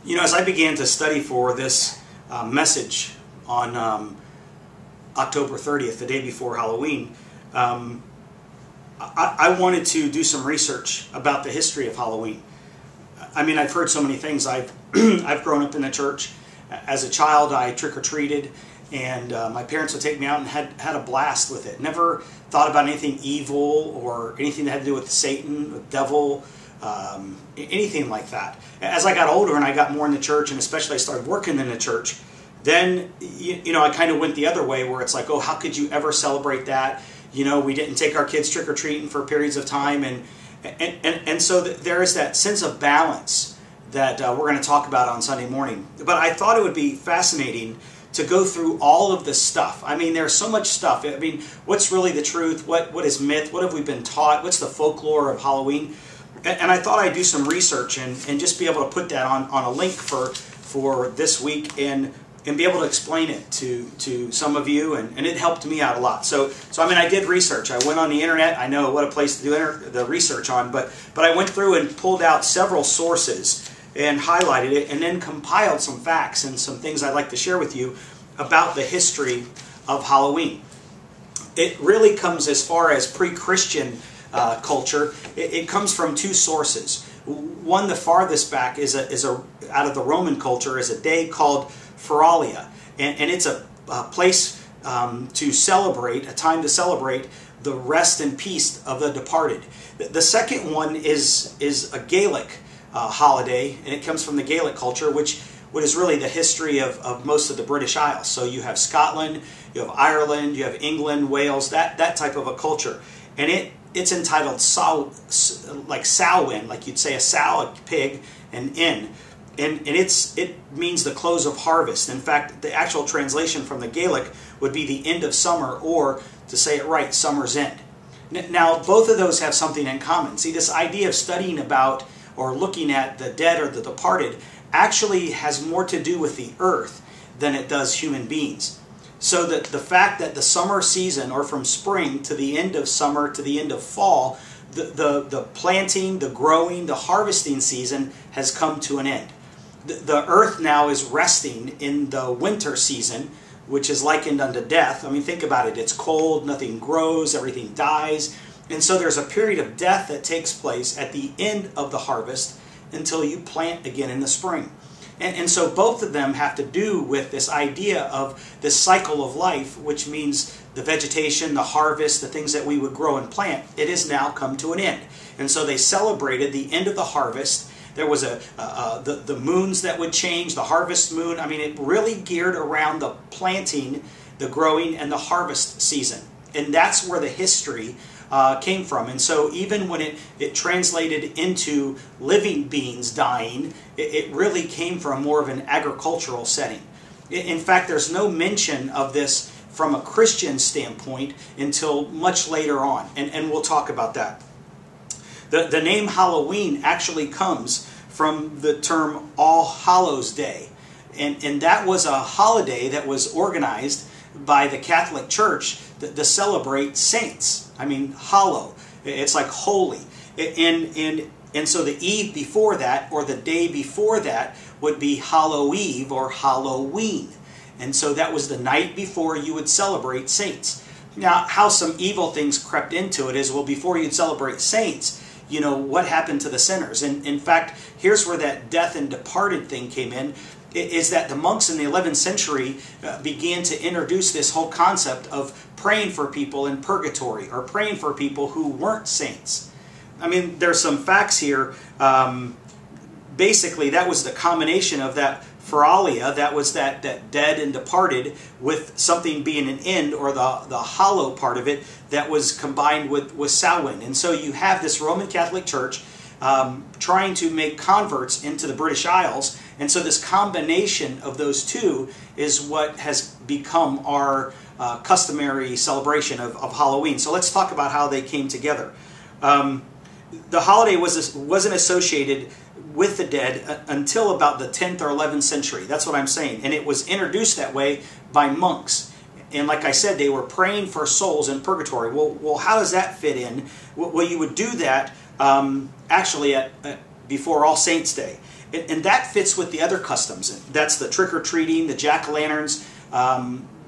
You know, as I began to study for this message on October 30th, the day before Halloween, I wanted to do some research about the history of Halloween. I mean, I've heard so many things. I've grown up in the church. As a child, I trick-or-treated, and my parents would take me out and had a blast with it. Never thought about anything evil or anything that had to do with Satan, the devil, anything like that. As I got older and I got more in the church, and especially I started working in the church, then you know, I kind of went the other way, where it's like, oh, how could you ever celebrate that? You know, we didn't take our kids trick-or-treating for periods of time, and so there is that sense of balance that we're going to talk about on Sunday morning. But I thought it would be fascinating to go through all of this stuff. I mean, there's so much stuff. I mean, what's really the truth? What is myth? What have we been taught? What's the folklore of Halloween? And I thought I'd do some research and just be able to put that on a link for this week and be able to explain it to some of you, and it helped me out a lot. So I mean, I did research. I went on the internet. I know what a place to do the research on, but I went through and pulled out several sources and highlighted it, and then compiled some facts and some things I'd like to share with you about the history of Halloween. It really comes as far as pre-Christian culture. It comes from two sources. One, the farthest back, is out of the Roman culture, is a day called Feralia, and it's a place to celebrate, a time to celebrate the rest and peace of the departed. The second one is a Gaelic holiday, and it comes from the Gaelic culture, which is really the history of most of the British Isles. So you have Scotland, you have Ireland, you have England, Wales, that type of a culture, and it's entitled Samhain, like you'd say a sow, a pig, and inn. And it means the close of harvest. In fact, the actual translation from the Gaelic would be the end of summer, or, to say it right, summer's end. Now, both of those have something in common. See, this idea of studying about or looking at the dead or the departed actually has more to do with the earth than it does human beings. So that the fact that the summer season, or from spring to the end of summer to the end of fall, the planting, the growing, the harvesting season has come to an end. The earth now is resting in the winter season, which is likened unto death. I mean, think about it. It's cold, nothing grows, everything dies. And so there's a period of death that takes place at the end of the harvest until you plant again in the spring. And so both of them have to do with this idea of this cycle of life, which means the vegetation, the harvest, the things that we would grow and plant, it has now come to an end. And so they celebrated the end of the harvest. There was the moons that would change, the harvest moon. I mean, it really geared around the planting, the growing, and the harvest season. And that's where the history came from. And so even when it translated into living beings dying, it really came from more of an agricultural setting. In fact, there's no mention of this from a Christian standpoint until much later on, and we'll talk about that. The name Halloween actually comes from the term All Hallows Day, and that was a holiday that was organized by the Catholic Church to celebrate saints. I mean, hallow. It's like holy. And so the eve before that, or the day before that, would be Hallow Eve or Halloween. And so that was the night before you would celebrate saints. Now, how some evil things crept into it is, well, before you'd celebrate saints, you know, what happened to the sinners? And in fact, here's where that death and departed thing came in, is that the monks in the 11th century began to introduce this whole concept of praying for people in purgatory, or praying for people who weren't saints. I mean, there's some facts here. Basically, that was the combination of that Feralia, that was that dead and departed, with something being an end, or the hollow part of it, that was combined with Samhain. And so you have this Roman Catholic Church trying to make converts into the British Isles. And so this combination of those two is what has become our customary celebration of Halloween. So let's talk about how they came together. The holiday wasn't associated with the dead until about the 10th or 11th century. That's what I'm saying. And it was introduced that way by monks. And like I said, they were praying for souls in purgatory. Well, how does that fit in? Well, you would do that actually before All Saints' Day. And that fits with the other customs. That's the trick-or-treating, the jack-o'-lanterns,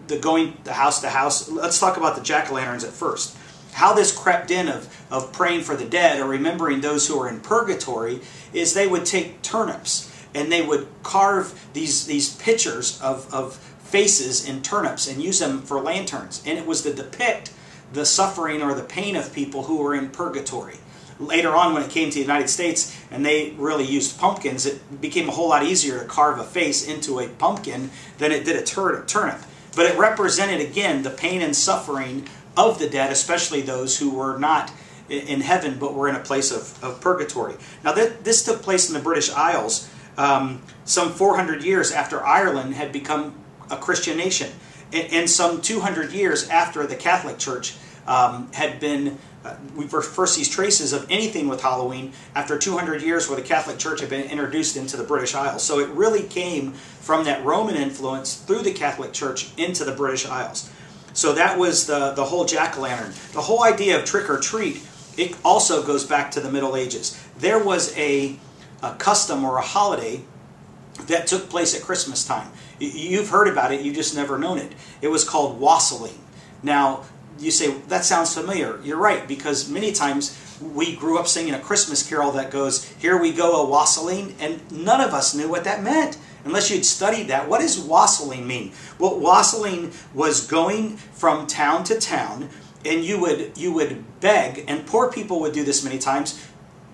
the going house to house. Let's talk about the jack-o'-lanterns at first. How this crept in of praying for the dead or remembering those who are in purgatory is they would take turnips and they would carve these pictures of faces in turnips and use them for lanterns. And it was to depict the suffering or the pain of people who were in purgatory. Later on, when it came to the United States and they really used pumpkins, it became a whole lot easier to carve a face into a pumpkin than it did a turnip. But it represented, again, the pain and suffering of the dead, especially those who were not in heaven but were in a place of purgatory. Now, this took place in the British Isles some 400 years after Ireland had become a Christian nation, and some 200 years after the Catholic Church had been... we first see traces of anything with Halloween after 200 years where the Catholic Church had been introduced into the British Isles. So it really came from that Roman influence through the Catholic Church into the British Isles. So that was the whole jack-o'-lantern. The whole idea of trick-or-treat, it also goes back to the Middle Ages. There was a custom or a holiday that took place at Christmas time. You've heard about it, you've just never known it. It was called wassailing. Now, you say, that sounds familiar. You're right, because many times we grew up singing a Christmas carol that goes, "Here we go a-wassailing," and none of us knew what that meant unless you'd studied that. What does wassailing mean? Well, wassailing was going from town to town, and you would beg, and poor people would do this many times.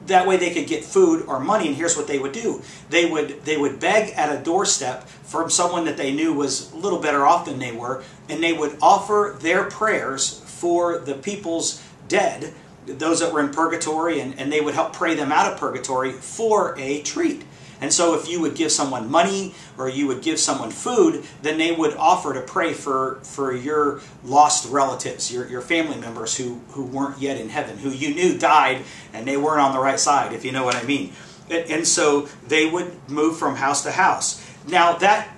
That way they could get food or money, and here's what they would do. They would beg at a doorstep from someone that they knew was a little better off than they were, and they would offer their prayers for the people's dead, those that were in purgatory, and they would help pray them out of purgatory for a treat. And so if you would give someone money or you would give someone food, then they would offer to pray for your lost relatives, your family members who weren't yet in heaven, who you knew died and they weren't on the right side, if you know what I mean. And so they would move from house to house. Now that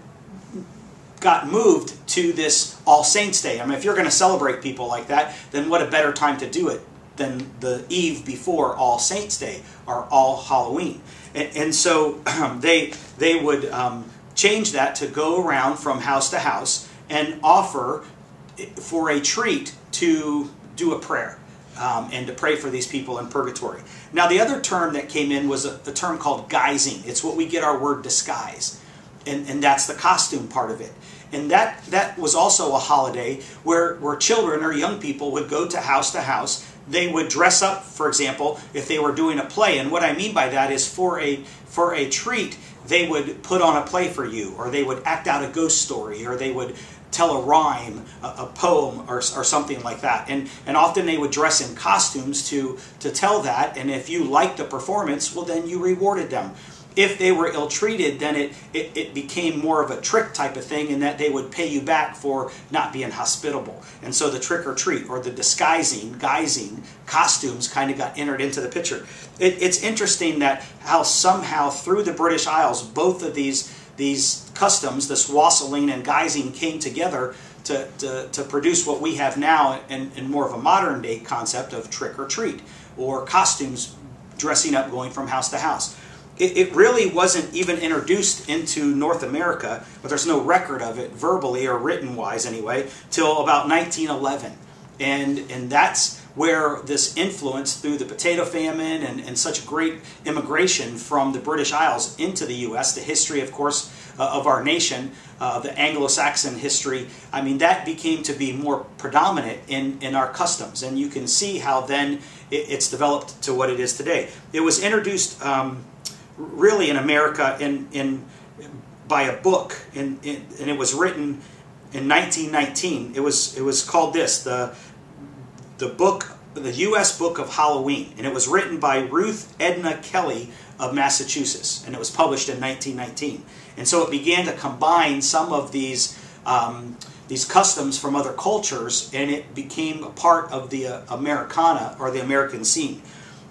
got moved to this All Saints Day. I mean, if you're going to celebrate people like that, then what a better time to do it than the eve before All Saints Day or All Halloween. And so they would change that to go around from house to house and offer for a treat to do a prayer and to pray for these people in purgatory. Now, the other term that came in was a term called guising. It's what we get our word disguise, and that's the costume part of it. And that was also a holiday where children or young people would go to house. They would dress up, for example, if they were doing a play. And what I mean by that is for a treat, they would put on a play for you, or they would act out a ghost story, or they would tell a rhyme, a poem, or something like that. And often they would dress in costumes to tell that. And if you liked the performance, well, then you rewarded them. If they were ill-treated, then it became more of a trick type of thing, in that they would pay you back for not being hospitable. And so the trick-or-treat, or the guising costumes kind of got entered into the picture. It's interesting that how somehow through the British Isles, both of these customs, this wassailing and guising, came together to produce what we have now in more of a modern day concept of trick-or-treat, or costumes dressing up going from house to house. It really wasn't even introduced into North America, but there's no record of it verbally or written-wise anyway, till about 1911. And that's where this influence through the potato famine and such great immigration from the British Isles into the U.S., the history, of course, of our nation, the Anglo-Saxon history, I mean, that became to be more predominant in our customs. And you can see how then it's developed to what it is today. It was introduced really in America by a book, and it was written in 1919. It was called this, the U.S. Book of Halloween, and it was written by Ruth Edna Kelly of Massachusetts, and it was published in 1919. And so it began to combine some of these customs from other cultures, and it became a part of the Americana, or the American scene.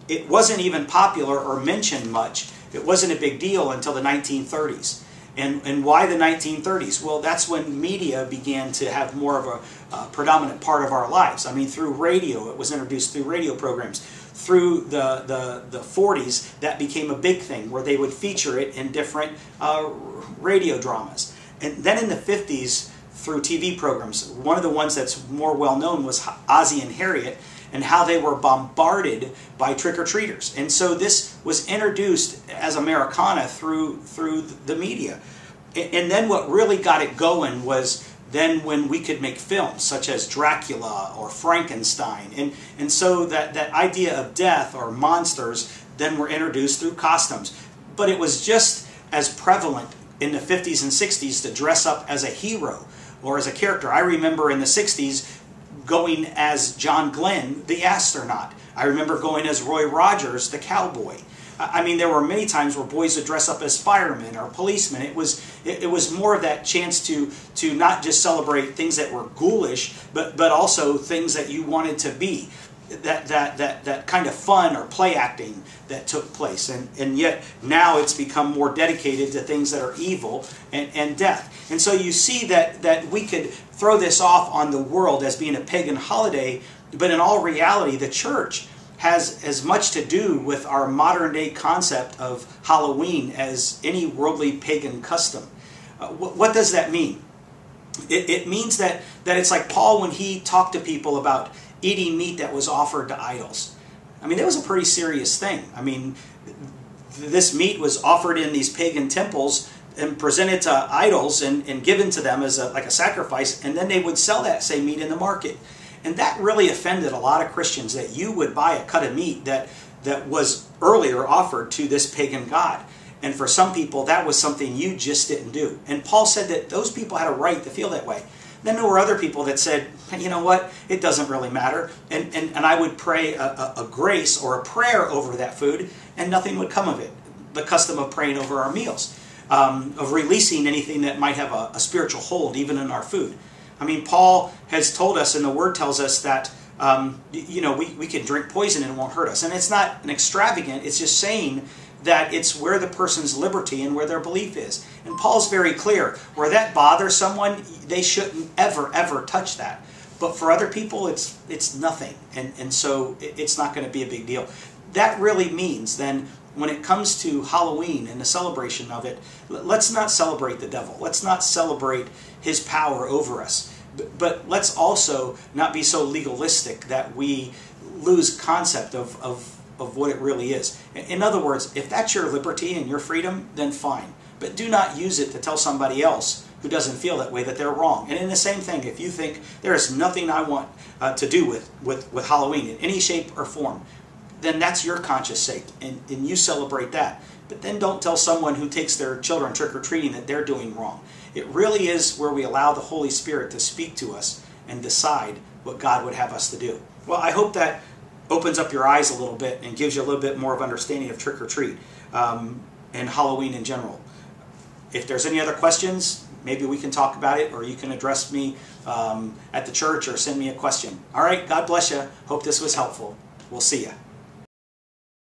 It wasn't even popular or mentioned much. It wasn't a big deal until the 1930s. And why the 1930s? Well, that's when media began to have more of a predominant part of our lives. I mean, through radio, it was introduced through radio programs. through the 40s, that became a big thing where they would feature it in different radio dramas. And then in the 50s, through TV programs, one of the ones that's more well known was Ozzie and Harriet, and how they were bombarded by trick-or-treaters. And so this was introduced as Americana through the media. And then what really got it going was then when we could make films such as Dracula or Frankenstein. And so that idea of death or monsters then were introduced through costumes. But it was just as prevalent in the 50s and 60s to dress up as a hero or as a character. I remember in the 60s going as John Glenn, the astronaut. I remember going as Roy Rogers, the cowboy. I mean, there were many times where boys would dress up as firemen or policemen. It was more of that chance to not just celebrate things that were ghoulish, but also things that you wanted to be. That kind of fun or play acting that took place. And yet now it's become more dedicated to things that are evil and death. And so you see that we could throw this off on the world as being a pagan holiday, but in all reality the church has as much to do with our modern day concept of Halloween as any worldly pagan custom. What does that mean? It means that it's like Paul when he talked to people about eating meat that was offered to idols. I mean, that was a pretty serious thing. I mean, this meat was offered in these pagan temples and presented to idols and given to them as like a sacrifice, and then they would sell that same meat in the market. And that really offended a lot of Christians, that you would buy a cut of meat that was earlier offered to this pagan god. And for some people, that was something you just didn't do. And Paul said that those people had a right to feel that way. Then there were other people that said, you know what, it doesn't really matter. And I would pray a grace or a prayer over that food, and nothing would come of it. The custom of praying over our meals, of releasing anything that might have a spiritual hold even in our food. I mean, Paul has told us, and the Word tells us that, we can drink poison and it won't hurt us. And it's not an extravagant, it's just saying that it's where the person's liberty and where their belief is. And Paul's very clear, where that bothers someone, they shouldn't ever touch that. But for other people, it's nothing. And so it's not going to be a big deal. That really means then, when it comes to Halloween and the celebration of it, let's not celebrate the devil. Let's not celebrate his power over us. But let's also not be so legalistic that we lose concept of what it really is. In other words, if that's your liberty and your freedom, then fine. But do not use it to tell somebody else who doesn't feel that way that they're wrong. And in the same thing, if you think there is nothing I want to do with Halloween in any shape or form, then that's your conscious sake, and you celebrate that. But then don't tell someone who takes their children trick-or-treating that they're doing wrong. It really is where we allow the Holy Spirit to speak to us and decide what God would have us to do. Well, I hope that opens up your eyes a little bit and gives you a little bit more of understanding of trick-or-treat and Halloween in general. If there's any other questions, maybe we can talk about it, or you can address me at the church or send me a question. All right, God bless you. Hope this was helpful. We'll see you.